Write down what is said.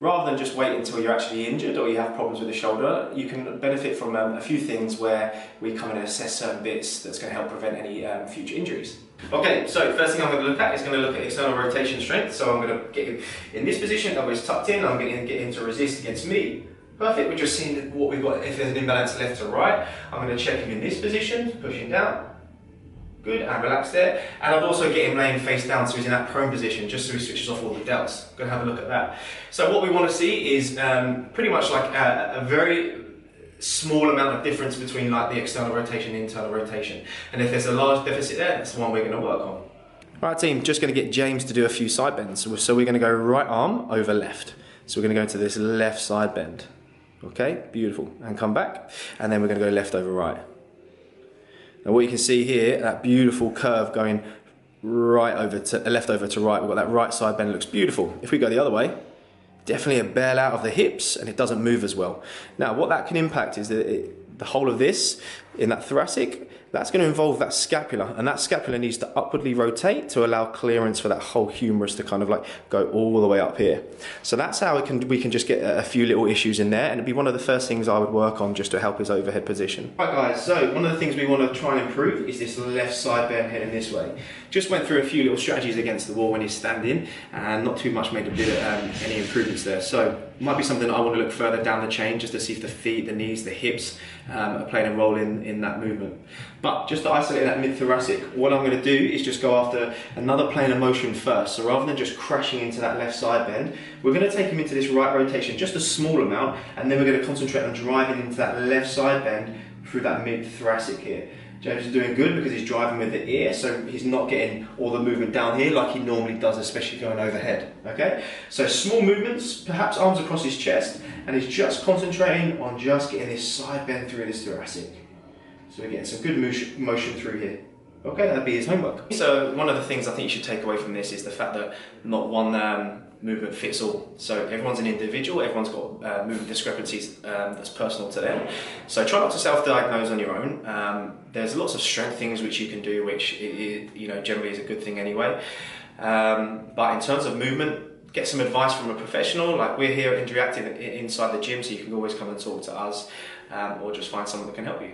Rather than just wait until you're actually injured or you have problems with the shoulder, you can benefit from a few things where we come in and assess certain bits that's going to help prevent any future injuries. Okay, so first thing I'm going to look at is going to look at external rotation strength. So I'm going to get in this position, elbows tucked in, I'm going to get him to resist against me. Perfect, we're just seeing what we've got, if there's an imbalance left to right. I'm going to check him in this position, pushing down. Good, and relax there. And I'd also get him laying face down so he's in that prone position, just so he switches off all the delts. Go and have a look at that. So what we want to see is pretty much like a very small amount of difference between like the external rotation and internal rotation. And if there's a large deficit there, that's the one we're going to work on. Right team, just going to get James to do a few side bends. So we're going to go right arm over left. So we're going to go into this left side bend. Okay, beautiful. And come back. And then we're going to go left over right. Now what you can see here, that beautiful curve going right over to left over to right. We've got that right side bend, it looks beautiful. If we go the other way, definitely a bail out of the hips and it doesn't move as well. Now what that can impact is that the whole of this in that thoracic, that's going to involve that scapula, and that scapula needs to upwardly rotate to allow clearance for that whole humerus to kind of like go all the way up here. So that's how we can just get a few little issues in there, and it'd be one of the first things I would work on just to help his overhead position. Right guys, so one of the things we want to try and improve is this left side bend heading this way. Just went through a few little strategies against the wall when he's standing, and not too much made a bit of any improvements there. So might be something I want to look further down the chain just to see if the feet, the knees, the hips are playing a role in that movement. But just to isolate that mid-thoracic, what I'm going to do is just go after another plane of motion first. So rather than just crashing into that left side bend, we're going to take him into this right rotation, just a small amount, and then we're going to concentrate on driving into that left side bend through that mid-thoracic here. James is doing good because he's driving with the ear, so he's not getting all the movement down here like he normally does, especially going overhead, okay? So small movements, perhaps arms across his chest, and he's just concentrating on just getting this side bend through this thoracic. So we're getting some good motion through here. Okay, that'd be his homework. So one of the things I think you should take away from this is the fact that not one movement fits all. So everyone's an individual, everyone's got movement discrepancies that's personal to them. So try not to self-diagnose on your own. There's lots of strength things which you can do, which generally is a good thing anyway. But in terms of movement, get some advice from a professional. Like we're here at Injury Active inside the gym, so you can always come and talk to us, or just find someone that can help you.